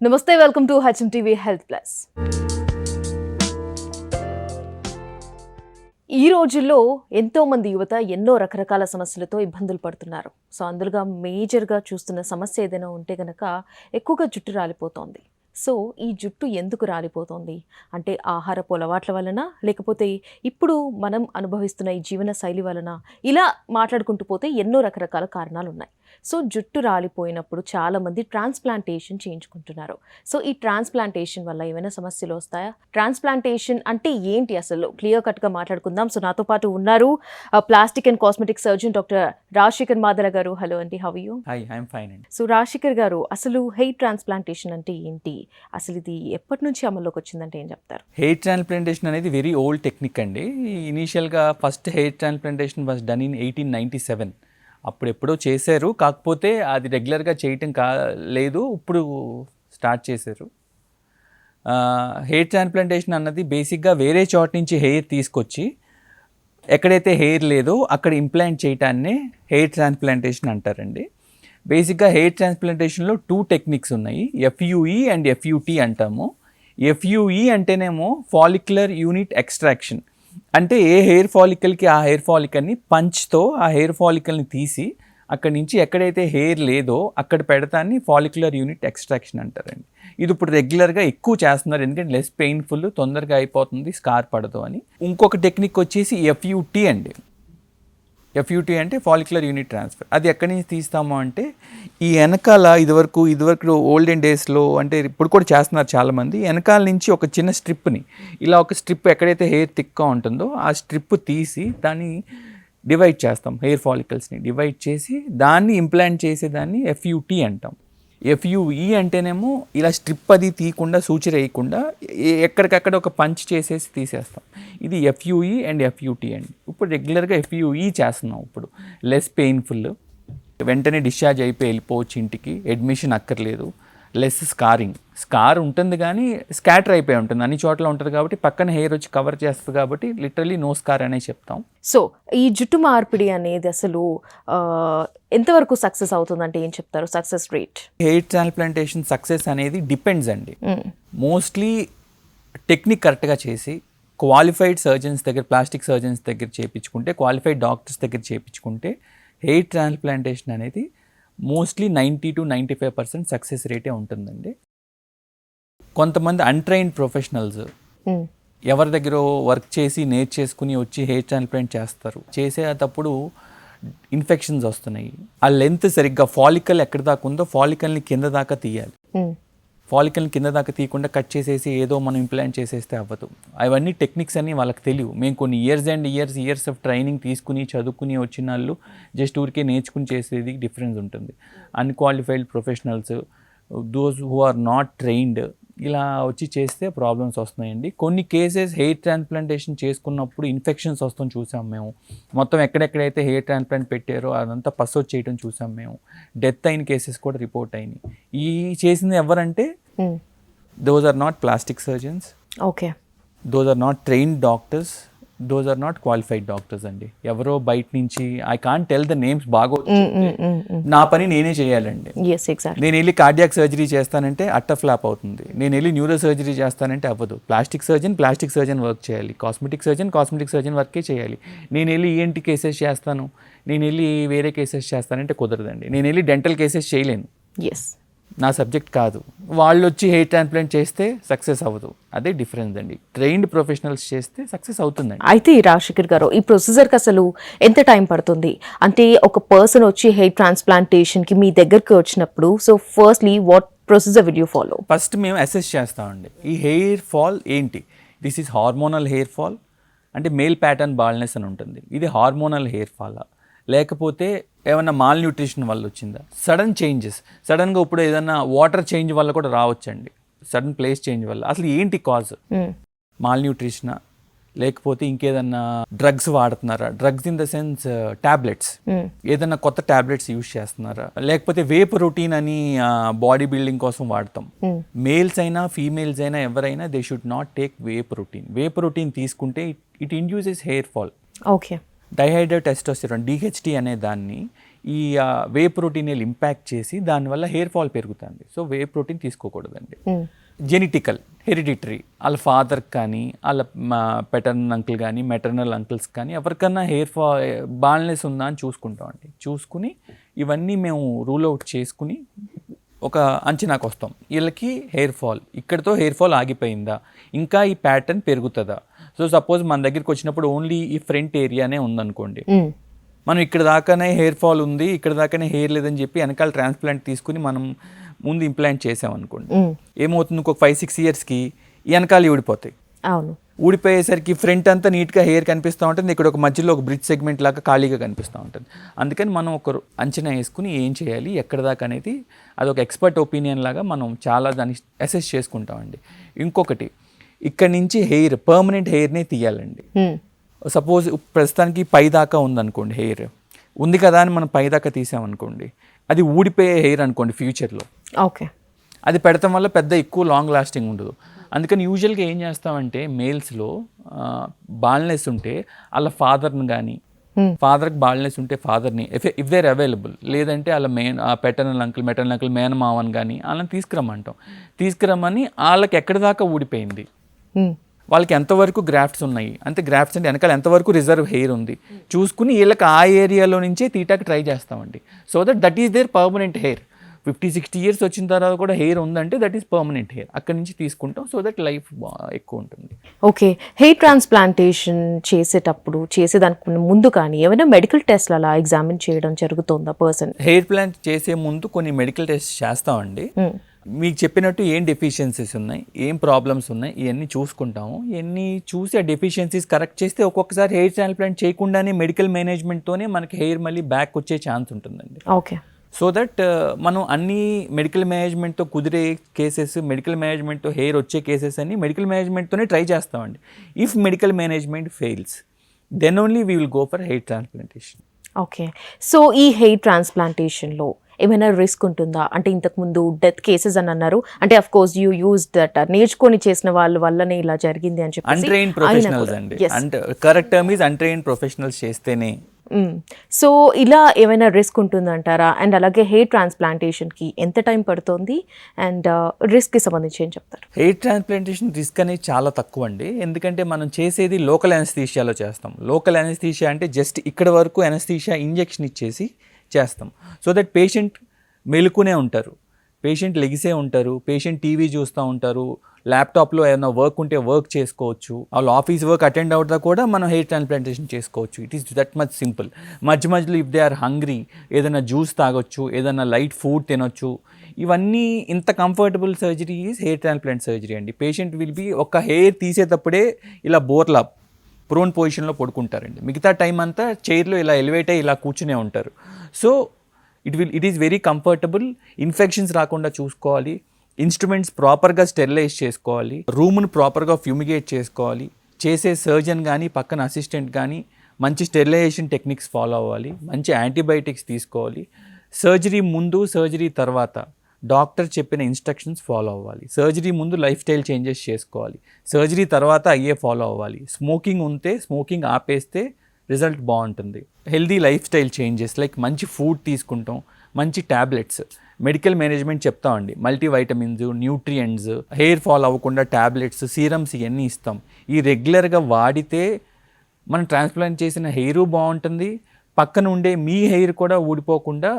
నమస్తే, welcome to HM TV health plus. ఈ రోజుల్లో ఎంతో మంది యువత ఎన్నో రకరకాల సమస్యలతో ఇబ్బందులు పడుతున్నారు. సో అందులోగా మేజర్గా చూస్తున్న సమస్య ఏదైనా ఉంటే గనక ఎక్కువగా జుట్టు రాలిపోతోంది. సో ఈ జుట్టు ఎందుకు రాలిపోతోంది అంటే ఆహారపు అలవాట్ల వలన, లేకపోతే ఇప్పుడు మనం అనుభవిస్తున్న ఈ జీవన శైలి వలన, ఇలా మాట్లాడుకుంటూ పోతే ఎన్నో రకరకాల కారణాలు ఉన్నాయి. సో జుట్టు రాలిపోయినప్పుడు చాలామంది ట్రాన్స్ప్లాంటేషన్ చేయించుకుంటున్నారు. సో ఈ ట్రాన్స్ప్లాంటేషన్ వల్ల ఏమైనా సమస్యలు వస్తాయా? ట్రాన్స్ప్లాంటేషన్ అంటే ఏంటి అసలు క్లియర్ కట్గా మాట్లాడుకుందాం. సో నాతో పాటు ఉన్నారు plastic and cosmetic surgeon doctor Rajasekhar Madala గారు. హలో అండి, how are you? Hi, I'm fine అండి. సో రాజశేఖర్ గారు, అసలు హెయిర్ ట్రాన్స్ప్లాంటేషన్ అంటే ఏంటి? అసలు ఇది ఎప్పటి నుంచి అమల్లోకి వచ్చిందంటే ఏం చెప్తారు? హెయిర్ ట్రాన్స్ప్లాంటేషన్ అనేది వెరీ ఓల్డ్ టెక్నిక్ అండి. ఇనీషియల్గా first hair transplantation was done in 1897. అప్పుడు ఎప్పుడో చేశారు, కాకపోతే అది రెగ్యులర్గా చేయటం లేదు, ఇప్పుడు స్టార్ట్ చేశారు. హెయిర్ ట్రాన్స్ప్లాంటేషన్ అన్నది బేసిక్గా వేరే చోట నుంచి హెయిర్ తీసుకొచ్చి ఎక్కడైతే హెయిర్ లేదో అక్కడ ఇంప్లాంట్ చేయటాన్నే హెయిర్ ట్రాన్స్ప్లాంటేషన్ అంటారండి. బేసిక్గా హెయిర్ ట్రాన్స్ప్లాంటేషన్లో 2 టెక్నిక్స్ ఉన్నాయి, ఎఫ్యూఈ అండ్ ఎఫ్యూటీ అంటాము. ఎఫ్యూఈ అంటేనేమో ఫాలిక్యులర్ యూనిట్ ఎక్స్ట్రాక్షన్, అంటే ఏ హెయిర్ ఫాలికల్కి ఆ హెయిర్ ఫాలికల్ని పంచ్తో ఆ హెయిర్ ఫాలికల్ని తీసి అక్కడి నుంచి ఎక్కడైతే హెయిర్ లేదో అక్కడ పెడతాన్ని ఫాలిక్యులర్ యూనిట్ ఎక్స్ట్రాక్షన్ అంటారండి. ఇది ఇప్పుడు రెగ్యులర్గా ఎక్కువ చేస్తున్నారు, ఎందుకంటే లెస్ పెయిన్ఫుల్, తొందరగా అయిపోతుంది, స్కార్ పడదు అని. ఇంకొక టెక్నిక్ వచ్చేసి ఎఫ్యూటీ అండి. ఎఫ్యూటీ అంటే ఫాలిక్యులర్ యూనిట్ ట్రాన్స్ఫర్. అది ఎక్కడి నుంచి తీస్తాము అంటే ఈ వెనకాల ఇదివరకు ఓల్డెన్ డేస్లో, అంటే ఇప్పుడు కూడా చేస్తున్నారు చాలామంది, వెనకాల నుంచి ఒక చిన్న స్ట్రిప్ని, ఇలా ఒక స్ట్రిప్ ఎక్కడైతే హెయిర్ థిక్గా ఉంటుందో ఆ స్ట్రిప్ తీసి దాన్ని డివైడ్ చేస్తాం, హెయిర్ ఫాలికల్స్ని డివైడ్ చేసి దాన్ని ఇంప్లాంట్ చేసేదాన్ని ఎఫ్యూటీ అంటాం. ఎఫ్యూఈ అంటేనేమో ఇలా స్ట్రిప్ అది తీయకుండా, సూచన వేయకుండా ఎక్కడికక్కడ ఒక పంచ్ చేసేసి తీసేస్తాం. ఇది ఎఫ్యూఈ అండ్ ఎఫ్యూటీ అండి. ఇప్పుడు రెగ్యులర్గా ఎఫ్యూఈ చేస్తున్నాం, ఇప్పుడు లెస్ పెయిన్ఫుల్, వెంటనే డిశ్చార్జ్ అయిపోయి వెళ్ళిపోవచ్చు ఇంటికి, అడ్మిషన్ అక్కర్లేదు, లెస్ స్కార్ ఉంటుంది కానీ స్కాటర్ అయిపోయి ఉంటుంది, అన్ని చోట్ల ఉంటుంది కాబట్టి పక్కన హెయిర్ వచ్చి కవర్ చేస్తుంది కాబట్టి లిటరలీ నో స్కార్ అనే చెప్తాం. సో ఈ జుట్టు మార్పిడి అనేది అసలు ఎంతవరకు సక్సెస్ అవుతుందంటే ఏం చెప్తారు? Success rate hair transplantation success అనేది డిపెండ్స్ అండి. మోస్ట్లీ టెక్నిక్ కరెక్ట్గా చేసి క్వాలిఫైడ్ సర్జన్స్ దగ్గర, ప్లాస్టిక్ సర్జన్స్ దగ్గర చేయించుకుంటే, క్వాలిఫైడ్ డాక్టర్స్ దగ్గర చేయించుకుంటే హెయిర్ ట్రాన్స్ప్లాంటేషన్ అనేది మోస్ట్లీ 90 to 95% సక్సెస్ రేటే ఉంటుందండి. కొంతమంది అన్ట్రైన్డ్ ప్రొఫెషనల్స్ ఎవరి దగ్గర వర్క్ చేసి నేర్చేసుకుని వచ్చి హెయిర్ ట్రాన్స్ప్లాంట్ చేస్తారు. చేసేటప్పుడు ఇన్ఫెక్షన్స్ వస్తున్నాయి, ఆ లెంత్ సరిగ్గా ఫాలికల్ ఎక్కడి దాకా ఉందో ఫాలికల్ని కింద దాకా తీయాలి. ఫాలికల్ని కింద దాకా తీయకుండా కట్ చేసేసి ఏదో మనం ఇంప్లాంట్ చేసేస్తే అవ్వదు. అవన్నీ టెక్నిక్స్ అన్నీ వాళ్ళకి తెలియవు. మేము కొన్ని ఇయర్స్ ఆఫ్ ట్రైనింగ్ తీసుకుని చదువుకుని వచ్చిన వాళ్ళు జస్ట్ ఊరికే నేర్చుకుని చేసేది డిఫరెన్స్ ఉంటుంది. Unqualified professionals, those who are not trained, ఇలా వచ్చి చేస్తే ప్రాబ్లమ్స్ వస్తున్నాయండి. కొన్ని కేసెస్ హెయిర్ ట్రాన్స్ప్లాంటేషన్ చేసుకున్నప్పుడు ఇన్ఫెక్షన్స్ వస్తాం చూసాం మేము. మొత్తం ఎక్కడెక్కడైతే హెయిర్ ట్రాన్స్ప్లాంట్ పెట్టారో అదంతా పస్ వచ్చి చేయడం చూసాం మేము. డెత్ అయిన కేసెస్ కూడా రిపోర్ట్ అయినాయి. ఈ చేసింది ఎవరంటే those are not plastic surgeons, okay, those are not trained doctors, those are not qualified doctors అండి. ఎవరో బయట నుంచి, I can't tell the names, బాగా నా పని నేనే చేయాలండి. నేను వెళ్ళి కార్డియాక్ సర్జరీ చేస్తానంటే అట్ట ఫ్లాప్ అవుతుంది, నేను వెళ్ళి న్యూరో సర్జరీ చేస్తానంటే అవ్వదు. ప్లాస్టిక్ సర్జన్ వర్క్ చేయాలి, కాస్మెటిక్ సర్జన్ వర్కే చేయాలి. నేను వెళ్ళి ఈఎన్టీ కేసెస్ చేస్తాను, నేను వెళ్ళి వేరే కేసెస్ చేస్తానంటే కుదరదండి. నేను వెళ్ళి డెంటల్ కేసెస్ చేయలేను, నా సబ్జెక్ట్ కాదు. వాళ్ళు వచ్చి హెయిర్ ట్రాన్స్ప్లాంట్ చేస్తే సక్సెస్ అవ్వదు, అదే డిఫరెన్స్ అండి. ట్రైన్డ్ ప్రొఫెషనల్స్ చేస్తే సక్సెస్ అవుతుందండి. అయితే రాజశేఖర్ గారు, ఈ ప్రొసీజర్కి అసలు ఎంత టైం పడుతుంది? అంటే ఒక పర్సన్ వచ్చి హెయిర్ ట్రాన్స్ప్లాంటేషన్కి మీ దగ్గరికి వచ్చినప్పుడు, so firstly what procedure will you follow? First మేము అసెస్ చేస్తామండి, ఈ హెయిర్ ఫాల్ ఏంటి. This is hormonal hair fall, అంటే మేల్ ప్యాటర్న్ బాల్నెస్ అని ఉంటుంది. ఇది హార్మోనల్ హెయిర్ ఫాలా, లేకపోతే ఏమన్నా మాల్ న్యూట్రిషన్ వల్ల వచ్చిందా, సడన్ చేంజెస్, సడన్గా ఇప్పుడు ఏదన్నా వాటర్ చేంజ్ వల్ల కూడా రావచ్చండి, సడన్ ప్లేస్ చేంజ్ వల్ల. అసలు ఏంటి కాజ్? మాల్ న్యూట్రిషనా, లేకపోతే ఇంకేదన్నా డ్రగ్స్ వాడుతున్నారా, drugs in the sense tablets, ఏదన్నా కొత్త టాబ్లెట్స్ యూజ్ చేస్తున్నారా, లేకపోతే వేప్ ప్రోటీన్ అని బాడీ బిల్డింగ్ కోసం వాడతాం. మేల్స్ అయినా ఫీమేల్స్ అయినా ఎవరైనా they should not take whey protein తీసుకుంటే it induces hair fall. Okay. Dihydro testosterone, DHT అనే దాన్ని ఈ వే ప్రోటీన్ ఇంపాక్ట్ చేసి దానివల్ల హెయిర్ ఫాల్ పెరుగుతుంది. సో వే ప్రోటీన్ తీసుకోకూడదండి. జెనెటికల్, హెరిడిటరీ, వాళ్ళ ఫాదర్ కానీ వాళ్ళ పెటర్నల్ అంకుల్ కానీ మెటర్నల్ అంకుల్స్ కానీ ఎవరికన్నా హెయిర్ ఫాల్ బాల్నెస్ ఉందా అని చూసుకుంటామండి. చూసుకుని ఇవన్నీ మేము రూల్ అవుట్ చేసుకుని ఒక అంచనాకు వస్తాం. వీళ్ళకి హెయిర్ ఫాల్ ఇక్కడితో హెయిర్ ఫాల్ ఆగిపోయిందా, ఇంకా ఈ ప్యాటర్న్ పెరుగుతుందా. సో సపోజ్ మన దగ్గరికి వచ్చినప్పుడు ఓన్లీ ఈ ఫ్రంట్ ఏరియానే ఉందనుకోండి, మనం ఇక్కడ దాకానే హెయిర్ ఫాల్ ఉంది, ఇక్కడ దాకానే హెయిర్ లేదని చెప్పి వెనకాల ట్రాన్స్ప్లాంట్ తీసుకుని మనం ముందు ఇంప్లాంట్ చేసామనుకోండి, ఏమవుతుంది ఇంకొక 5-6 ఇయర్స్కి ఈ వెనకాల ఊడిపోతాయి. అవును, ఊడిపోయేసరికి ఫ్రంట్ అంతా నీట్గా హెయిర్ కనిపిస్తూ ఉంటుంది, ఇక్కడ ఒక మధ్యలో ఒక బ్రిడ్జ్ సెగ్మెంట్ లాగా ఖాళీగా కనిపిస్తూ ఉంటుంది. అందుకని మనం ఒక అంచనా వేసుకుని ఏం చేయాలి ఎక్కడ దాకా అనేది అదొక ఎక్స్పర్ట్ ఒపీనియన్ లాగా మనం చాలా దాన్ని అసెస్ చేసుకుంటామండి. ఇంకొకటి, ఇక్కడ నుంచి హెయిర్ పర్మనెంట్ హెయిర్నే తీయాలండి. సపోజ్ ప్రస్తుతానికి పై దాకా ఉందనుకోండి, హెయిర్ ఉంది కదా అని మనం పై దాకా తీసామనుకోండి, అది ఊడిపోయే హెయిర్ అనుకోండి ఫ్యూచర్లో. ఓకే, అది పెడతాం వల్ల పెద్ద ఎక్కువ లాంగ్ లాస్టింగ్ ఉండదు. అందుకని యూజువల్గా ఏం చేస్తామంటే మేల్స్లో బాల్నెస్ ఉంటే వాళ్ళ ఫాదర్ని కానీ, ఫాదర్కి బాల్నెస్ ఉంటే ఫాదర్ని ఇఫ్ దేర్ అవైలబుల్, లేదంటే వాళ్ళ మెటర్నల్ అంకుల్ మేనమావని కానీ వాళ్ళని తీసుకురమ్మని వాళ్ళకి ఎక్కడి దాకా ఊడిపోయింది, వాళ్ళకి ఎంతవరకు గ్రాఫ్ట్స్ ఉన్నాయి, అంటే గ్రాఫ్ట్స్ అంటే వెనకాల ఎంతవరకు రిజర్వ్ హెయిర్ ఉంది చూసుకుని వీళ్ళకి ఆ ఏరియాలో నుంచే తీటాకి ట్రై చేస్తామండి. So that is there permanent hair. 50-60 years వచ్చిన తర్వాత కూడా హెయిర్ ఉందంటే దట్ ఈస్ పర్మనెంట్ హెయిర్. అక్కడి నుంచి తీసుకుంటాం. సో దట్ లైఫ్ ఎక్కువ ఉంటుంది. ఓకే, హెయిర్ ట్రాన్స్ప్లాంటేషన్ చేసేదానికి ముందు కానీ ఏమైనా మెడికల్ టెస్ట్లు అలా ఎగ్జామిన్ చేయడం జరుగుతుందా పర్సన్? హెయిర్ ప్లాంట్ చేసే ముందు కొన్ని మెడికల్ టెస్ట్ చేస్తామండి. మీకు చెప్పినట్టు ఏం డెఫిషియన్సీస్ ఉన్నాయి, ఏం ప్రాబ్లమ్స్ ఉన్నాయి, ఇవన్నీ చూసుకుంటాము. ఇవన్నీ చూసి ఆ డెఫిషియన్సీస్ కరెక్ట్ చేస్తే ఒక్కొక్కసారి హెయిర్ ట్రాన్స్ప్లాంట్ చేయకుండానే మెడికల్ మేనేజ్మెంట్తోనే మనకి హెయిర్ మళ్ళీ బ్యాక్ వచ్చే ఛాన్స్ ఉంటుందండి. ఓకే, సో దట్ మనం అన్ని మెడికల్ మేనేజ్మెంట్తో కుదిరే కేసెస్, మెడికల్ మేనేజ్మెంట్తో హెయిర్ వచ్చే కేసెస్ అన్ని మెడికల్ మేనేజ్మెంట్తోనే ట్రై చేస్తామండి. If medical management fails then only we will go for hair transplantation. Okay, so ఈ హెయిర్ ట్రాన్స్ప్లాంటేషన్లో ఏమైనా రిస్క్ ఉంటుందా? అంటే ఇంతకుముందు డెత్ కేసెస్ అని అన్నారు, అంటే of course you use that నేర్చుకొని చేసిన వాళ్ళ వల్లనే ఇలా జరిగింది అని చెప్పి. అన్ట్రైన్డ్ ప్రొఫెషనల్స్ అండి, correct term is untrained professionals చేస్తేనే. సో ఇలా ఏమైనా రిస్క్ ఉంటుందంటారా? అండ్ అలాగే హెయిర్ ట్రాన్స్ప్లాంటేషన్కి ఎంత టైం పడుతుంది అండ్ రిస్క్కి సంబంధించి ఏం చెప్తారు? హెయిర్ ట్రాన్స్ప్లాంటేషన్ రిస్క్ అనేది చాలా తక్కువ అండి. ఎందుకంటే మనం చేసేది లోకల్ అనస్థీషియాలో చేస్తాం. లోకల్ అనస్థీషియా అంటే జస్ట్ ఇక్కడ వరకు అనస్థీషియా ఇంజెక్షన్ ఇచ్చేసి చేస్తాం. సో దట్ పేషెంట్ మెలుకునే ఉంటారు, పేషెంట్ లెగిసే ఉంటారు, పేషెంట్ టీవీ చూస్తూ ఉంటారు, ల్యాప్టాప్లో ఏమైనా వర్క్ ఉంటే వర్క్ చేసుకోవచ్చు, వాళ్ళ ఆఫీస్ వర్క్ అటెండ్ అవుతా కూడా మనం హెయిర్ ట్రాన్స్ప్లాంటేషన్ చేసుకోవచ్చు. It is that much simple. మధ్యలో ఇఫ్ దే ఆర్ హంగ్రీ ఏదైనా జ్యూస్ తాగొచ్చు, ఏదైనా లైట్ ఫుడ్ తినొచ్చు. ఇవన్నీ ఇంత comfortable surgery is hair transplant surgery అండి. పేషెంట్ విల్ బి ఒక హెయిర్ తీసేటప్పుడే ఇలా బోర్లా ప్రోన్ పొజిషన్లో పడుకుంటారండి. మిగతా టైం అంతా చైర్లో ఇలా ఎలివేట్ అయ్యి ఇలా కూర్చునే ఉంటారు. So it is very comfortable. Infections రాకుండా చూసుకోవాలి, ఇన్స్ట్రుమెంట్స్ ప్రాపర్గా స్టెరిలైజ్ చేసుకోవాలి, రూమ్ను ప్రాపర్గా ఫ్యూమిగేట్ చేసుకోవాలి, చేసే సర్జన్ కానీ పక్కన అసిస్టెంట్ కానీ మంచి స్టెరిలైజేషన్ టెక్నిక్స్ ఫాలో అవ్వాలి, మంచి యాంటీబయాటిక్స్ తీసుకోవాలి. సర్జరీ ముందు సర్జరీ తర్వాత డాక్టర్ చెప్పిన ఇన్స్ట్రక్షన్స్ ఫాలో అవ్వాలి. సర్జరీ ముందు లైఫ్ స్టైల్ చేంజెస్ చేసుకోవాలి, సర్జరీ తర్వాత అయ్యే ఫాలో అవ్వాలి. స్మోకింగ్ ఉంటే స్మోకింగ్ ఆపేస్తే రిజల్ట్ బాగుంటుంది. Healthy life style changes like మంచి ఫుడ్ తీసుకుంటాం, మంచి ట్యాబ్లెట్స్, మెడికల్ మేనేజ్మెంట్ చెప్తామండి, మల్టీవైటమిన్స్, న్యూట్రియంట్స్, హెయిర్ ఫాల్ అవ్వకుండా ట్యాబ్లెట్స్, సీరమ్స్ ఇవన్నీ ఇస్తాం. ఈ రెగ్యులర్గా వాడితే మనం ట్రాన్స్ప్లాంట్ చేసిన హెయిర్ బాగుంటుంది, పక్కన ఉండే మీ హెయిర్ కూడా ఊడిపోకుండా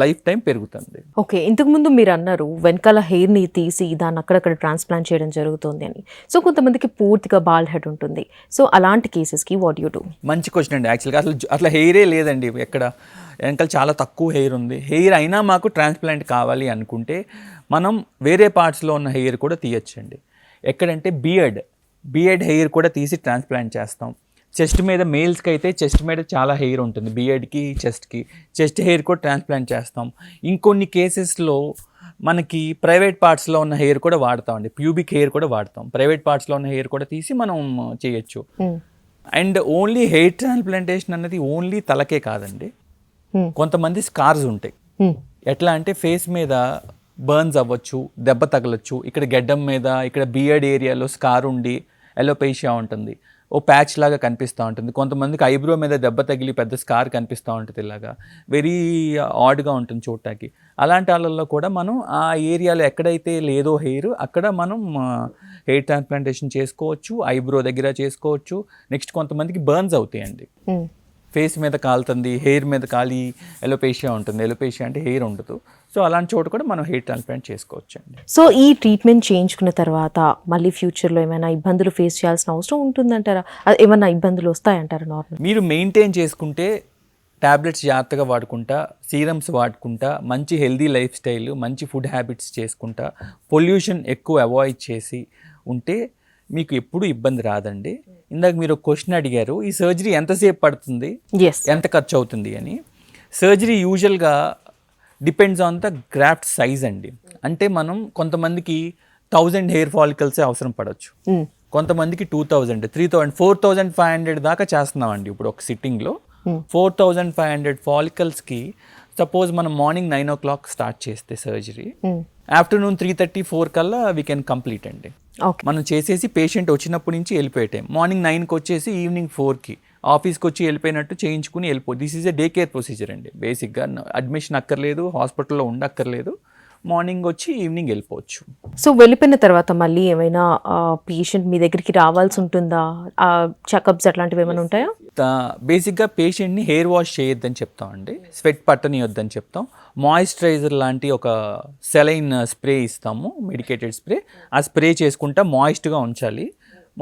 లైఫ్ టైం పెరుగుతుంది. ఓకే, ఇంతకుముందు మీరు అన్నారు వెనకాల హెయిర్ని తీసి దాన్ని అక్కడక్కడ ట్రాన్స్ప్లాంట్ చేయడం జరుగుతుంది అని. సో కొంతమందికి పూర్తిగా బాల్ హెడ్ ఉంటుంది. సో అలాంటి కేసెస్కి వాట్ యూ డూ? మంచి క్వశ్చన్ అండి. యాక్చువల్గా అట్లా హెయిరే లేదండి, ఎక్కడ వెనకాల చాలా తక్కువ హెయిర్ ఉంది, హెయిర్ అయినా మాకు ట్రాన్స్ప్లాంట్ కావాలి అనుకుంటే మనం వేరే పార్ట్స్లో ఉన్న హెయిర్ కూడా తీయచ్చండి. ఎక్కడంటే బియర్డ్ హెయిర్ కూడా తీసి ట్రాన్స్ప్లాంట్ చేస్తాం. చెస్ట్ మీద మేల్స్కి అయితే చెస్ట్ మీద చాలా హెయిర్ ఉంటుంది, బియర్డ్కి చెస్ట్ హెయిర్ కూడా ట్రాన్స్ప్లాంట్ చేస్తాం. ఇంకొన్ని కేసెస్లో మనకి ప్రైవేట్ పార్ట్స్లో ఉన్న హెయిర్ కూడా వాడతామండి, ప్యూబిక్ హెయిర్ కూడా వాడతాం. ప్రైవేట్ పార్ట్స్లో ఉన్న హెయిర్ కూడా తీసి మనం చేయొచ్చు. అండ్ ఓన్లీ హెయిర్ ట్రాన్స్ప్లాంటేషన్ అన్నది ఓన్లీ తలకే కాదండి, కొంతమంది స్కార్స్ ఉంటాయి. ఎట్లా అంటే ఫేస్ మీద బర్న్స్ అవ్వచ్చు, దెబ్బ తగలచ్చు, ఇక్కడ గెడ్డం మీద ఇక్కడ బియర్డ్ ఏరియాలో స్కార్ ఉండి ఎలోపేషియా ఉంటుంది. ఓ ప్యాచ్ లాగా కనిపిస్తూ ఉంటుంది. కొంతమందికి ఐబ్రో మీద దెబ్బ తగిలి పెద్ద స్కార్ కనిపిస్తూ ఉంటుంది, ఇలాగా వెరీ ఆడ్గా ఉంటుంది చూడటానికి. అలాంటి వాళ్ళల్లో కూడా మనం ఆ ఏరియాలో ఎక్కడైతే లేదో హెయిర్ అక్కడ మనం హెయిర్ ట్రాన్స్ప్లాంటేషన్ చేసుకోవచ్చు, ఐబ్రో దగ్గర చేసుకోవచ్చు. నెక్స్ట్ కొంతమందికి బర్న్స్ అవుతాయండి, ఫేస్ మీద కాలుతుంది, హెయిర్ మీద కాలి ఎలోపేషియా ఉంటుంది. ఎలోపేషియా అంటే హెయిర్ ఉండదు. సో అలాంటి చోట కూడా మనం హెయిర్ ట్రాన్స్ప్లాంట్ చేసుకోవచ్చు అండి. సో ఈ ట్రీట్మెంట్ చేయించుకున్న తర్వాత మళ్ళీ ఫ్యూచర్లో ఏమైనా ఇబ్బందులు ఫేస్ చేయాల్సిన అవసరం ఉంటుందంటారా? ఏమైనా ఇబ్బందులు వస్తాయంటారా నార్మల్? మీరు మెయింటైన్ చేసుకుంటే, ట్యాబ్లెట్స్ జాగ్రత్తగా వాడుకుంటా, సీరమ్స్ వాడుకుంటా, మంచి హెల్దీ లైఫ్ స్టైల్, మంచి ఫుడ్ హ్యాబిట్స్ చేసుకుంటా, పొల్యూషన్ ఎక్కువ అవాయిడ్ చేసి ఉంటే మీకు ఎప్పుడు ఇబ్బంది రాదండి. ఇందాక మీరు ఒక క్వశ్చన్ అడిగారు, ఈ సర్జరీ ఎంతసేపు పడుతుంది, ఎంత ఖర్చు అవుతుంది అని. సర్జరీ యూజువల్గా depends on the graft size అండి. అంటే మనం కొంతమందికి 1000 హెయిర్ ఫాలికల్సే అవసరం పడవచ్చు, కొంతమందికి 2000, 3000, 4500 దాకా చేస్తున్నామండి ఇప్పుడు ఒక సిట్టింగ్లో. 4500 ఫాలికల్స్కి సపోజ్ మనం మార్నింగ్ 9 o'clock స్టార్ట్ చేస్తే సర్జరీ, ఆఫ్టర్నూన్ 3:30, 4 కల్లా వీ కెన్ కంప్లీట్ అండి. మనం చేసేసి పేషెంట్ వచ్చినప్పటి నుంచి వెళ్ళిపోయే టైం మార్నింగ్ 9కి వచ్చేసి ఈవినింగ్ 4కి ఆఫీస్కి వచ్చి వెళ్ళిపోయినట్టు చేయించుకుని వెళ్ళిపోయి. This is a day care procedure అండి. బేసిక్గా అడ్మిషన్ అక్కర్లేదు, హాస్పిటల్లో ఉండక్కర్లేదు, మార్నింగ్ వచ్చి ఈవినింగ్ వెళ్ళిపోవచ్చు. సో వెళ్ళిపోయిన తర్వాత మళ్ళీ ఏమైనా పేషెంట్ మీ దగ్గరికి రావాల్సి ఉంటుందా? చెకప్స్ అట్లాంటివి ఏమైనా ఉంటాయా? బేసిక్గా పేషెంట్ని హెయిర్ వాష్ చేయొద్దని చెప్తామండి, స్వెట్ పట్టనియొద్దని చెప్తాం. మాయిశ్చరైజర్ లాంటి ఒక సెలైన్ స్ప్రే ఇస్తాము, మెడికేటెడ్ స్ప్రే. ఆ స్ప్రే చేసుకుంటా మాయిస్ట్గా ఉంచాలి.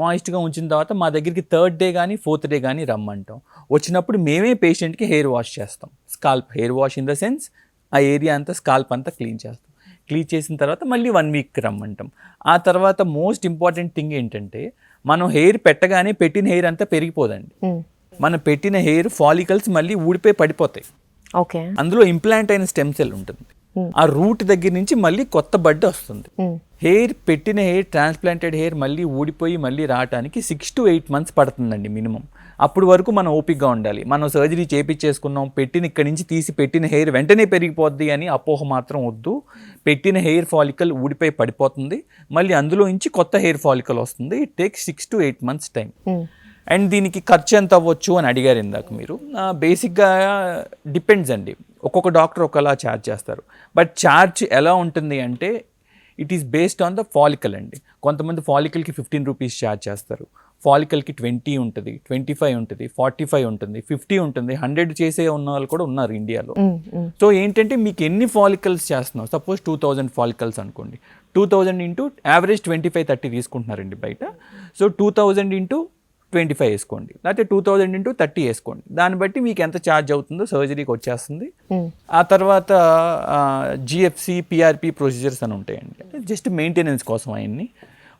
మాయిస్ట్గా ఉంచిన తర్వాత మా దగ్గరికి 3rd డే కానీ 4th డే కానీ రమ్మంటాం. వచ్చినప్పుడు మేమే పేషెంట్కి హెయిర్ వాష్ చేస్తాం. Scalp hair wash in the sense ఆ ఏరియా అంతా స్కాల్ప్ అంతా క్లీన్ చేస్తాం. క్లీన్ చేసిన తర్వాత మళ్ళీ 1 week రమ్మంటాం. ఆ తర్వాత మోస్ట్ ఇంపార్టెంట్ థింగ్ ఏంటంటే, మనం హెయిర్ పెట్టగానే పెట్టిన హెయిర్ అంతా పెరిగిపోదండి. మనం పెట్టిన హెయిర్ ఫాలికల్స్ మళ్ళీ ఊడిపోయి పడిపోతాయి. ఓకే, అందులో ఇంప్లాంట్ అయిన స్టెమ్ సెల్ ఉంటుంది. ఆ రూట్ దగ్గర నుంచి మళ్ళీ కొత్త బడ్డ వస్తుంది. హెయిర్ పెట్టిన హెయిర్, ట్రాన్స్ప్లాంటెడ్ హెయిర్ మళ్ళీ ఊడిపోయి మళ్ళీ రావడానికి 6 to 8 months పడుతుందండి మినిమం. అప్పుడు వరకు మనం ఓపికగా ఉండాలి. మనం సర్జరీ చేయించేసుకున్నాం, పెట్టిన ఇక్కడి నుంచి తీసి పెట్టిన హెయిర్ వెంటనే పెరిగిపోద్ది అని అపోహ మాత్రం వద్దు. పెట్టిన హెయిర్ ఫాలికల్ ఊడిపోయి పడిపోతుంది, మళ్ళీ అందులో నుంచి కొత్త హెయిర్ ఫాలికల్ వస్తుంది. It takes 6 to 8 months time. And దీనికి ఖర్చు ఎంత అవ్వచ్చు అని అడిగారు ఇందాక మీరు. బేసిక్గా డిపెండ్స్ అండి, ఒక్కొక్క డాక్టర్ ఒకలా ఛార్జ్ చేస్తారు. బట్ ఛార్జ్ ఎలా ఉంటుంది అంటే, it is based on the follicle అండి. కొంతమంది ఫాలికల్కి 15 rupees ఛార్జ్ చేస్తారు, ఫాలికల్కి 20 ఉంటుంది, 25 ఉంటుంది, 45 ఉంటుంది, 50 ఉంటుంది, 100 చేసే ఉన్న వాళ్ళు కూడా ఉన్నారు ఇండియాలో. సో ఏంటంటే మీకు ఎన్ని ఫాలికల్స్ చేస్తున్నావు, సపోజ్ 2000 ఫాలికల్స్ అనుకోండి, 2000 ఇంటూ యావరేజ్ 25-30 తీసుకుంటున్నారండి బయట. సో 2000 ఇంటూ 25 వేసుకోండి, లేకపోతే 2000 ఇంటూ 30 వేసుకోండి. దాన్ని బట్టి మీకు ఎంత ఛార్జ్ అవుతుందో సర్జరీకి వచ్చేస్తుంది. ఆ తర్వాత జిఎఫ్సి, పిఆర్పి ప్రొసీజర్స్ అని ఉంటాయండి, జస్ట్ మెయింటెనెన్స్ కోసం. అవన్నీ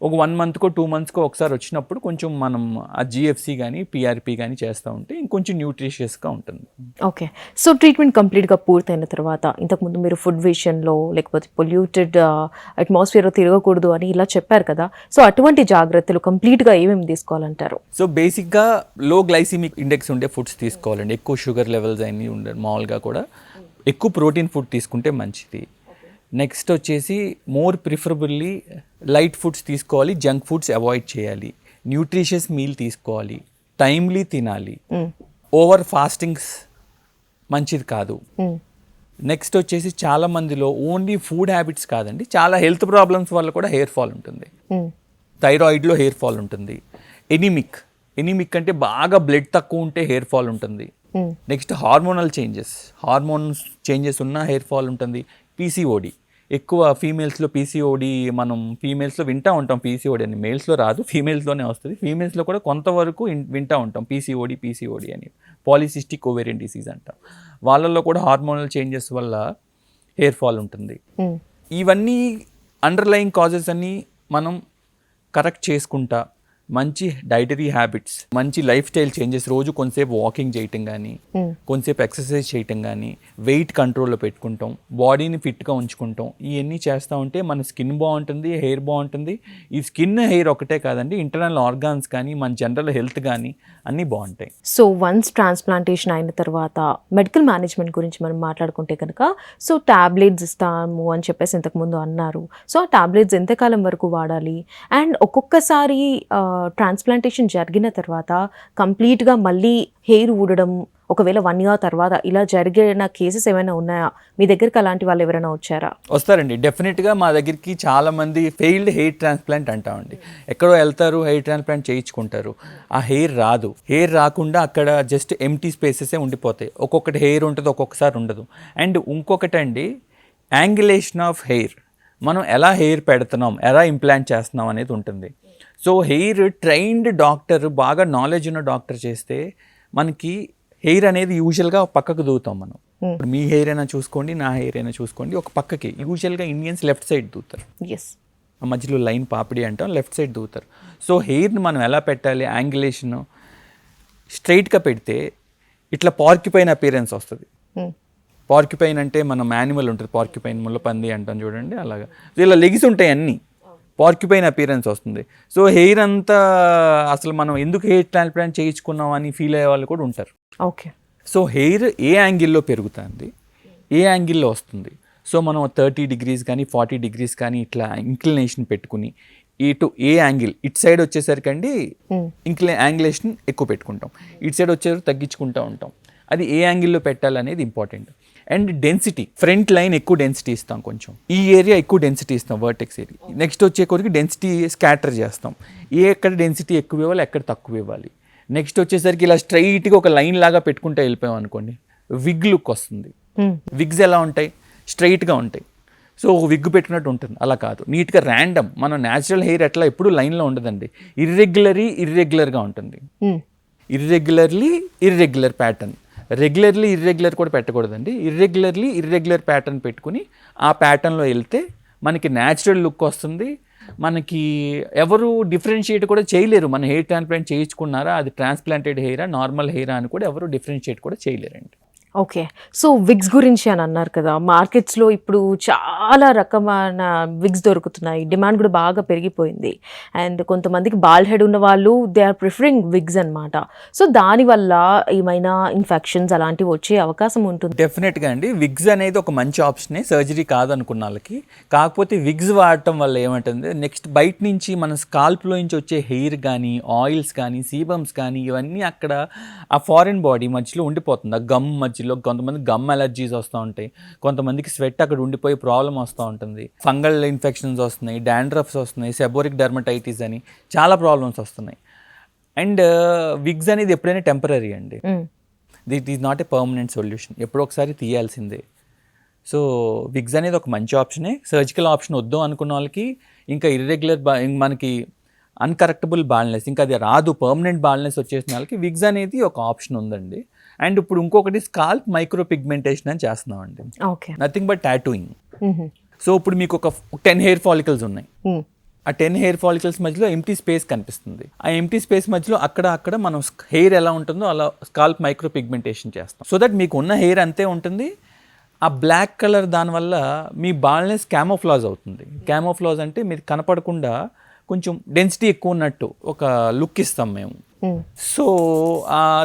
ఒక 1 monthకో 2 monthస్కో ఒకసారి వచ్చినప్పుడు కొంచెం మనం ఆ జిఎఫ్సి కానీ పిఆర్పి కానీ చేస్తూ ఉంటే ఇంకొంచెం న్యూట్రిషియస్గా ఉంటుంది. ఓకే, సో ట్రీట్మెంట్ కంప్లీట్గా పూర్తయిన తర్వాత, ఇంతకుముందు మీరు ఫుడ్ విషయంలో లేకపోతే పొల్యూటెడ్ అట్మాస్ఫియర్లో తిరగకూడదు అని ఇలా చెప్పారు కదా, సో అటువంటి జాగ్రత్తలు కంప్లీట్గా ఏమేమి తీసుకోవాలంటారు? సో బేసిక్గా లో గ్లైసిమిక్ ఇండెక్స్ ఉండే ఫుడ్స్ తీసుకోవాలండి. ఎక్కువ షుగర్ లెవెల్స్ అన్నీ ఉండే, మామూలుగా కూడా ఎక్కువ ప్రోటీన్ ఫుడ్ తీసుకుంటే మంచిది. నెక్స్ట్ వచ్చేసి మోర్ ప్రిఫరబుల్లీ లైట్ ఫుడ్స్ తీసుకోవాలి, జంక్ ఫుడ్స్ అవాయిడ్ చేయాలి, న్యూట్రిషియస్ మీల్ తీసుకోవాలి, టైమ్లీ తినాలి, ఓవర్ ఫాస్టింగ్స్ మంచిది కాదు. నెక్స్ట్ వచ్చేసి చాలా మందిలో ఓన్లీ ఫుడ్ హ్యాబిట్స్ కాదండి, చాలా హెల్త్ ప్రాబ్లమ్స్ వల్ల కూడా హెయిర్ ఫాల్ ఉంటుంది. థైరాయిడ్లో హెయిర్ ఫాల్ ఉంటుంది. ఎనిమిక్ అంటే బాగా బ్లడ్ తక్కువ ఉంటే హెయిర్ ఫాల్ ఉంటుంది. నెక్స్ట్ హార్మోనల్ చేంజెస్ ఉన్న హెయిర్ ఫాల్ ఉంటుంది. పీసీఓడి ఎక్కువ ఫీమేల్స్లో, పీసీఓడి మనం ఫీమేల్స్లో వింటూ ఉంటాం. పీసీఓడి అని మేల్స్లో రాదు, ఫీమేల్స్లోనే వస్తుంది. ఫీమేల్స్లో కూడా కొంతవరకు వింటూ ఉంటాం పీసీఓడి అని, పాలిసిస్టిక్ ఓవేరియన్ డిసీజ్ అంటాం. వాళ్ళల్లో కూడా హార్మోనల్ చేంజెస్ వల్ల హెయిర్ ఫాల్ ఉంటుంది. ఇవన్నీ అండర్లయింగ్ కాజెస్ అన్నీ మనం కరెక్ట్ చేసుకుంటా, మంచి డైటరీ హ్యాబిట్స్, మంచి లైఫ్ స్టైల్ చేంజెస్, రోజు కొంతసేపు వాకింగ్ చేయటం కానీ, కొంతసేపు ఎక్సర్సైజ్ చేయటం కానీ, వెయిట్ కంట్రోల్లో పెట్టుకుంటాం, బాడీని ఫిట్గా ఉంచుకుంటాం. ఇవన్నీ చేస్తూ ఉంటే మన స్కిన్ బాగుంటుంది, హెయిర్ బాగుంటుంది. ఈ స్కిన్, హెయిర్ ఒకటే కాదండి, ఇంటర్నల్ ఆర్గాన్స్ కానీ, మన జనరల్ హెల్త్ కానీ అన్నీ బాగుంటాయి. సో వన్స్ ట్రాన్స్ప్లాంటేషన్ అయిన తర్వాత మెడికల్ మేనేజ్మెంట్ గురించి మనం మాట్లాడుకుంటే కనుక, సో టాబ్లెట్స్ ఇస్తాము అని చెప్పేసి ఇంతకుముందు అన్నారు. సో ఆ టాబ్లెట్స్ ఎంతకాలం వరకు వాడాలి? అండ్ ఒక్కొక్కసారి ట్రాన్స్ప్లాంటేషన్ జరిగిన తర్వాత కంప్లీట్గా మళ్ళీ హెయిర్ ఊడడం, ఒకవేళ 1 year తర్వాత ఇలా జరిగిన కేసెస్ ఏమైనా ఉన్నాయా? మీ దగ్గరికి అలాంటి వాళ్ళు ఎవరైనా వచ్చారా? వస్తారండి, డెఫినెట్గా మా దగ్గరికి చాలామంది ఫెయిల్డ్ హెయిర్ ట్రాన్స్ప్లాంట్ అంటామండి. ఎక్కడో వెళ్తారు, హెయిర్ ట్రాన్స్ప్లాంట్ చేయించుకుంటారు, ఆ హెయిర్ రాదు. హెయిర్ రాకుండా అక్కడ జస్ట్ ఎంటీ స్పేసెసే ఉండిపోతాయి. ఒక్కొక్కటి హెయిర్ ఉంటుంది, ఒక్కొక్కసారి ఉండదు. అండ్ ఇంకొకటి అండి, యాంగులేషన్ ఆఫ్ హెయిర్. మనం ఎలా హెయిర్ పెడుతున్నాం, ఎలా ఇంప్లాంట్ చేస్తున్నాం అనేది ఉంటుంది. సో హెయిర్ ట్రైన్డ్ డాక్టర్, బాగా నాలెడ్జ్ ఉన్న డాక్టర్ చేస్తే మనకి హెయిర్ అనేది యూజువల్గా పక్కకు దూతాం మనం. ఇప్పుడు మీ హెయిర్ అయినా చూసుకోండి, నా హెయిర్ అయినా చూసుకోండి, ఒక పక్కకి. యూజువల్గా ఇండియన్స్ లెఫ్ట్ సైడ్ దూతారు, ఆ మధ్యలో లైన్ పాపిడి అంటాం, లెఫ్ట్ సైడ్ దూతారు. సో హెయిర్ని మనం ఎలా పెట్టాలి, యాంగులేషన్ స్ట్రైట్గా పెడితే ఇట్లా పార్కిపైన్ అపియరెన్స్ వస్తుంది. పార్కిపైన్ అంటే మనం యానిమల్ ఉంటుంది, పార్కిపైన్, ముళ్ళపంది అంటాం చూడండి, అలాగా ఇలా లెగిసి ఉంటాయి అన్నీ, పార్కిపైన్ అపియరెన్స్ వస్తుంది. సో హెయిర్ అంతా అసలు మనం ఎందుకు హెయిర్ ట్రాన్స్ప్లాంట్ చేయించుకున్నాం అని ఫీల్ అయ్యే వాళ్ళు కూడా ఉంటారు. ఓకే. సో హెయిర్ ఏ యాంగిల్లో పెరుగుతుంది, ఏ యాంగిల్లో వస్తుంది. సో మనం 30 degrees కానీ 40 degrees కానీ ఇట్లా ఇంక్లినేషన్ పెట్టుకుని ఇటు ఏ యాంగిల్, ఇటు సైడ్ వచ్చేసరికి అండి యాంగిలేషన్ ఎక్కువ పెట్టుకుంటాం, ఇటు సైడ్ వచ్చేసరికి తగ్గించుకుంటూ ఉంటాం. అది ఏ యాంగిల్లో పెట్టాలనేది important. And density, front line ఎక్కువ డెన్సిటీ ఇస్తాం, కొంచెం ఈ ఏరియా ఎక్కువ డెన్సిటీ ఇస్తాం, వర్టెక్స్ ఏరియా. నెక్స్ట్ వచ్చే కొరికి డెన్సిటీ స్కాటర్ చేస్తాం, ఎక్కడ డెన్సిటీ ఎక్కువ ఇవ్వాలి, ఎక్కడ తక్కువ ఇవ్వాలి. నెక్స్ట్ వచ్చేసరికి ఇలా స్ట్రైట్గా ఒక లైన్ లాగా పెట్టుకుంటూ వెళ్ళిపోయాం అనుకోండి, విగ్ లుక్ వస్తుంది. విగ్స్ ఎలా ఉంటాయి, స్ట్రైట్గా ఉంటాయి. సో విగ్ పెట్టినట్టు ఉంటుంది, అలా కాదు, నీట్గా ర్యాండమ్. మన న్యాచురల్ హెయిర్ ఎట్లా ఎప్పుడు లైన్లో ఉండదండి, ఇర్రెగ్యులర్గా ఉంటుంది. ఇర్రెగ్యులర్ ప్యాటర్న్, రెగ్యులర్లీ ఇర్రెగ్యులర్ కూడా పెట్టకూడదండి. ఇర్రెగ్యులర్ ప్యాటర్న్ పెట్టుకుని ఆ ప్యాటర్న్లో వెళ్తే మనకి న్యాచురల్ లుక్ వస్తుంది. మనకి ఎవరు డిఫరెన్షియేట్ కూడా చేయలేరు, మన హెయిర్ ట్రాన్స్ప్లాంట్ చేయించుకున్నారా, అది ట్రాన్స్ప్లాంటెడ్ హెయిరా, నార్మల్ హెయిరా అని కూడా ఎవరు డిఫరెన్షియేట్ కూడా చేయలేరండి. ఓకే. సో విగ్స్ గురించి అని అన్నారు కదా, మార్కెట్స్లో ఇప్పుడు చాలా రకమైన విగ్స్ దొరుకుతున్నాయి, డిమాండ్ కూడా బాగా పెరిగిపోయింది. అండ్ కొంతమందికి బాల్డ్ హెడ్ ఉన్న వాళ్ళు దే ఆర్ ప్రిఫరింగ్ విగ్స్ అనమాట. సో దానివల్ల ఏమైనా ఇన్ఫెక్షన్స్ అలాంటివి వచ్చే అవకాశం ఉంటుంది? డెఫినెట్గా అండి, విగ్స్ అనేది ఒక మంచి ఆప్షనే, సర్జరీ కాదనుకున్న వాళ్ళకి. కాకపోతే విగ్స్ వాడటం వల్ల ఏమంటుంది, నెక్స్ట్ బయట నుంచి మన స్కాల్ప్లో నుంచి వచ్చే హెయిర్ కానీ, ఆయిల్స్ కానీ, సీబమ్స్ కానీ, ఇవన్నీ అక్కడ ఆ ఫారిన్ బాడీ మధ్యలో ఉండిపోతుంది, ఆ గమ్ మధ్యలో. కొంతమంది గమ్ అలర్జీస్ వస్తూ ఉంటాయి, కొంతమందికి స్వెట్ అక్కడ ఉండిపోయి ప్రాబ్లం వస్తూ ఉంటుంది, ఫంగల్ ఇన్ఫెక్షన్స్ వస్తున్నాయి, డాండ్రఫ్స్ వస్తున్నాయి, సెబోరిక్ డర్మటైటిస్ అని చాలా ప్రాబ్లమ్స్ వస్తున్నాయి. అండ్ విగ్స్ అనేది ఎప్పుడైనా టెంపరీ అండి, that is not a permanent solution, ఎప్పుడో ఒకసారి తీయాల్సిందే. సో విగ్స్ అనేది ఒక మంచి ఆప్షనే. సర్జికల్ ఆప్షన్ వద్దు అనుకున్న వాళ్ళకి, ఇంకా ఇర్రెగ్యులర్ మనకి అన్కరెక్టబుల్ బాల్నెస్, ఇంకా అది రాదు, పర్మనెంట్ బాల్నెస్ వచ్చేసిన వాళ్ళకి విగ్స్ అనేది ఒక ఆప్షన్ ఉందండి. అండ్ ఇప్పుడు ఇంకొకటి స్కాల్ప్ మైక్రో పిగ్మెంటేషన్ అని చేస్తున్నామండి, నథింగ్ బట్ టాటూయింగ్. సో ఇప్పుడు మీకు ఒక 10 hair follicles ఉన్నాయి, ఆ 10 hair follicles మధ్యలో ఎంటీ స్పేస్ కనిపిస్తుంది. ఆ ఎంటీ స్పేస్ మధ్యలో అక్కడ మనం హెయిర్ ఎలా ఉంటుందో అలా స్కాల్ప్ మైక్రో పిగ్మెంటేషన్ చేస్తాం. సో దట్ మీకు ఉన్న హెయిర్ అంతే ఉంటుంది, ఆ బ్లాక్ కలర్ దానివల్ల మీ బాల్నెస్ క్యామోఫ్లాజ్ అవుతుంది. క్యామోఫ్లాజ్ అంటే మీరు కనపడకుండా కొంచెం డెన్సిటీ ఎక్కువ ఉన్నట్టు ఒక లుక్ ఇస్తాం మేము. సో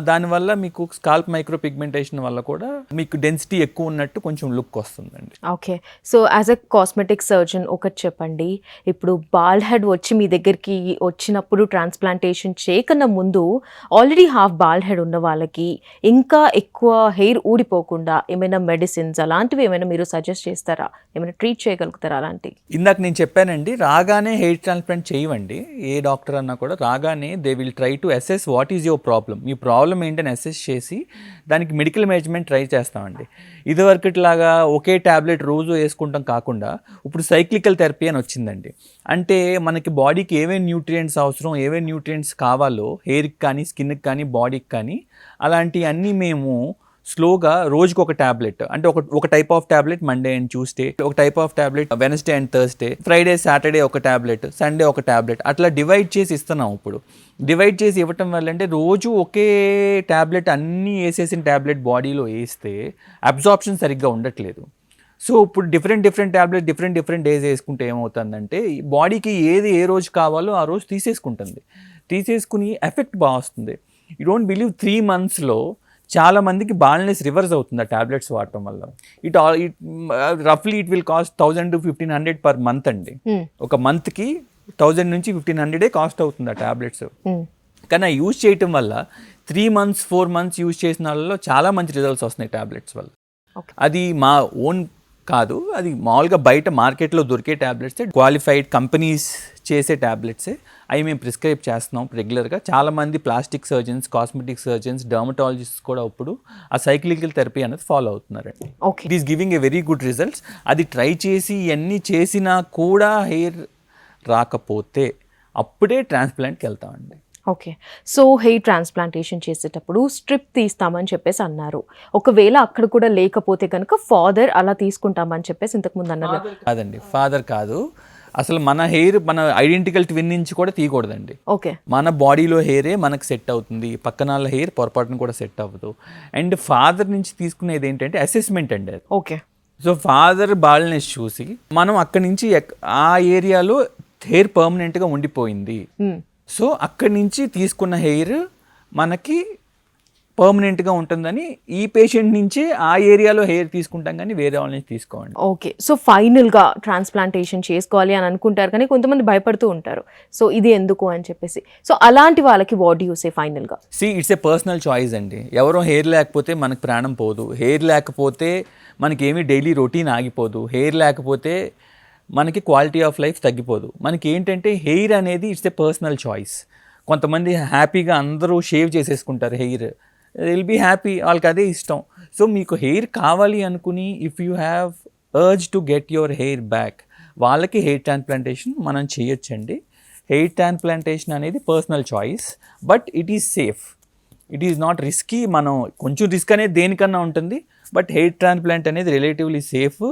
దానివల్ల మీకు స్కాల్ప్ మైక్రో పిగ్మెంటేషన్ వల్ల కూడా మీకు డెన్సిటీ ఎక్కువ ఉన్నట్టు కొంచెం లుక్ వస్తుందండి. Okay. So as a cosmetic surgeon ఒకటి చెప్పండి, ఇప్పుడు బాల్డ్ హెడ్ వచ్చి మీ దగ్గరికి వచ్చినప్పుడు ట్రాన్స్ప్లాంటేషన్ చేయకన్నా ముందు ఆల్రెడీ హాఫ్ బాల్డ్ హెడ్ ఉన్న వాళ్ళకి ఇంకా ఎక్కువ హెయిర్ ఊడిపోకుండా ఏమైనా మెడిసిన్స్ అలాంటివి ఏమైనా మీరు సజెస్ట్ చేస్తారా, ఏమైనా ట్రీట్ చేయగలుగుతారా అలాంటివి? ఇందాక నేను చెప్పానండి, రాగానే హెయిర్ ట్రాన్స్ప్లాంట్ చేయవండి, ఏ డాక్టర్ అన్నా కూడా రాగానే they will try to assess what is your problem, me problem ఏంటని అసెస్ చేసి దానికి మెడికల్ మేనేజ్మెంట్ ట్రై చేస్తామండి. ఇదివరకట్లాగా ఒకే ట్యాబ్లెట్ రోజు వేసుకుంటాం కాకుండా ఇప్పుడు సైక్లికల్ థెరపీ అని వచ్చిందండి. అంటే మనకి బాడీకి ఏమేమి న్యూట్రియంట్స్ అవసరం, ఏమేమి న్యూట్రియంట్స్ కావాలో హెయిర్కి కానీ, స్కిన్కి కానీ, బాడీకి కానీ, అలాంటివన్నీ మేము స్లోగా రోజుకి ఒక ట్యాబ్లెట్, అంటే ఒక type of tablet Monday and Tuesday, ఒక type of tablet Wednesday and Thursday, Friday Saturday ఒక ట్యాబ్లెట్, సండే ఒక ట్యాబ్లెట్, అట్లా డివైడ్ చేసి ఇస్తున్నాం. ఇప్పుడు డివైడ్ చేసి ఇవ్వటం వల్ల అంటే రోజు ఒకే ట్యాబ్లెట్ అన్నీ వేసేసిన ట్యాబ్లెట్ బాడీలో వేస్తే అబ్జార్ప్షన్ సరిగ్గా ఉండట్లేదు. సో ఇప్పుడు డిఫరెంట్ ట్యాబ్లెట్ డిఫరెంట్ డేస్ వేసుకుంటే ఏమవుతుందంటే బాడీకి ఏది ఏ రోజు కావాలో ఆ రోజు తీసేసుకుని ఎఫెక్ట్ బాగా వస్తుంది. యూ డోంట్ బిలీవ్ 3 monthsలో చాలా మందికి బాల్నెస్ రివర్స్ అవుతుంది ఆ ట్యాబ్లెట్స్ వాడటం వల్ల. రఫ్లీ it will cost 1000 to 1500 per month అండి. ఒక మంత్కి 1000 నుంచి 1500 కాస్ట్ అవుతుంది ఆ ట్యాబ్లెట్స్. కానీ ఆ యూజ్ చేయటం వల్ల 3 months 4 months యూజ్ చేసిన వాళ్ళలో చాలా మంచి రిజల్ట్స్ వస్తున్నాయి ట్యాబ్లెట్స్ వల్ల. అది మా ఓన్ కాదు, అది మామూలుగా బయట మార్కెట్లో దొరికే ట్యాబ్లెట్సే, క్వాలిఫైడ్ కంపెనీస్ చేసే ట్యాబ్లెట్సే. అవి మేము ప్రిస్క్రైబ్ చేస్తున్నాం రెగ్యులర్గా. చాలామంది plastic surgeons, cosmetic surgeons, dermatologist కూడా ఇప్పుడు ఆ సైక్లికల్ థెరపీ అనేది ఫాలో అవుతున్నారండి. It is giving a very good results. అది ట్రై చేసి ఇవన్నీ చేసినా కూడా హెయిర్ రాకపోతే అప్పుడే ట్రాన్స్ప్లాంట్కి వెళ్తామండి. ఓకే. సో హెయిర్ ట్రాన్స్ప్లాంటేషన్ చేసేటప్పుడు స్ట్రిప్ తీస్తామని చెప్పేసి అన్నారు. ఒకవేళ అక్కడ కూడా లేకపోతే కనుక ఫాదర్ అలా తీసుకుంటామని చెప్పేసి ఇంతకుముందు అన్నారు. కాదండి, ఫాదర్ కాదు. అసలు మన హెయిర్ మన ఐడెంటికల్ ట్విన్ నుంచి కూడా తీయకూడదండి. ఓకే. మన బాడీలో హెయిరే మనకు సెట్ అవుతుంది, పక్కన వాళ్ళ హెయిర్ పొరపాటును కూడా సెట్ అవ్వదు. అండ్ ఫాదర్ నుంచి తీసుకునేది ఏంటంటే అసెస్మెంట్ అండి అది. ఓకే. సో ఫాదర్ బాల్నెస్ చూసి మనం అక్కడి నుంచి ఆ ఏరియాలో హెయిర్ పర్మనెంట్గా ఉండిపోయింది, సో అక్కడి నుంచి తీసుకున్న హెయిర్ మనకి పర్మనెంట్గా ఉంటుందని ఈ పేషెంట్ నుంచే ఆ ఏరియాలో హెయిర్ తీసుకుంటాం, కానీ వేరే వాళ్ళ నుంచి తీసుకోండి. ఓకే. సో ఫైనల్గా ట్రాన్స్ప్లాంటేషన్ చేసుకోవాలి అని అనుకుంటారు, కానీ కొంతమంది భయపడుతూ ఉంటారు. సో ఇది ఎందుకు అని చెప్పేసి, సో అలాంటి వాళ్ళకి వాట్ యూ సే ఫైనల్గా? ఇట్స్ ఏ పర్సనల్ చాయిస్ అండి. ఎవరో హెయిర్ లేకపోతే మనకు ప్రాణం పోదు, హెయిర్ లేకపోతే మనకేమీ డైలీ రొటీన్ ఆగిపోదు, హెయిర్ లేకపోతే మనకి క్వాలిటీ ఆఫ్ లైఫ్ తగ్గిపోదు. మనకి ఏంటంటే హెయిర్ అనేది ఇట్స్ ఏ పర్సనల్ చాయిస్. కొంతమంది హ్యాపీగా అందరూ షేవ్ చేసేసుకుంటారు హెయిర్, విల్ బీ హ్యాపీ, వాళ్ళకి అదే ఇష్టం. సో మీకు హెయిర్ కావాలి అనుకుని if you have urge to get your hair back, వాళ్ళకి హెయిర్ ట్రాన్స్ప్లాంటేషన్ మనం చేయొచ్చండి. హెయిర్ ట్రాన్స్ప్లాంటేషన్ అనేది personal choice, but it is safe, it is not risky. మనం కొంచెం రిస్క్ అనేది దేనికన్నా ఉంటుంది, బట్ హెయిర్ ట్రాన్స్ప్లాంట్ అనేది రిలేటివ్లీ సేఫ్.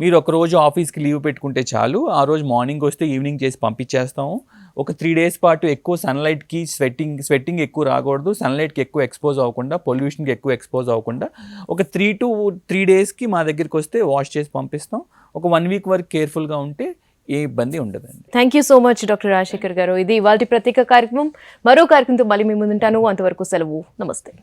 మీరు ఒకరోజు ఆఫీస్కి లీవ్ పెట్టుకుంటే చాలు, ఆ రోజు మార్నింగ్ వస్తే ఈవినింగ్ చేసి పంపించేస్తాము. ఒక 3 days పాటు ఎక్కువ సన్లైట్కి స్వెట్టింగ్ ఎక్కువ రాకూడదు, సన్లైట్కి ఎక్కువ ఎక్స్పోజ్ అవ్వకుండా, పొల్యూషన్కి ఎక్కువ ఎక్స్పోజ్ అవ్వకుండా ఒక 3 to 3 daysకి మా దగ్గరికి వస్తే వాష్ చేసి పంపిస్తాం. ఒక 1 week వరకు కేర్ఫుల్గా ఉంటే ఏ ఇబ్బంది ఉండదండి. Thank you so much doctor Rajasekhar గారు. ఇది ఇవాళ ప్రత్యేక కార్యక్రమం. మరో కార్యక్రమంతో మళ్ళీ మీ ముందుంటాను. అంతవరకు సెలవు. నమస్తే.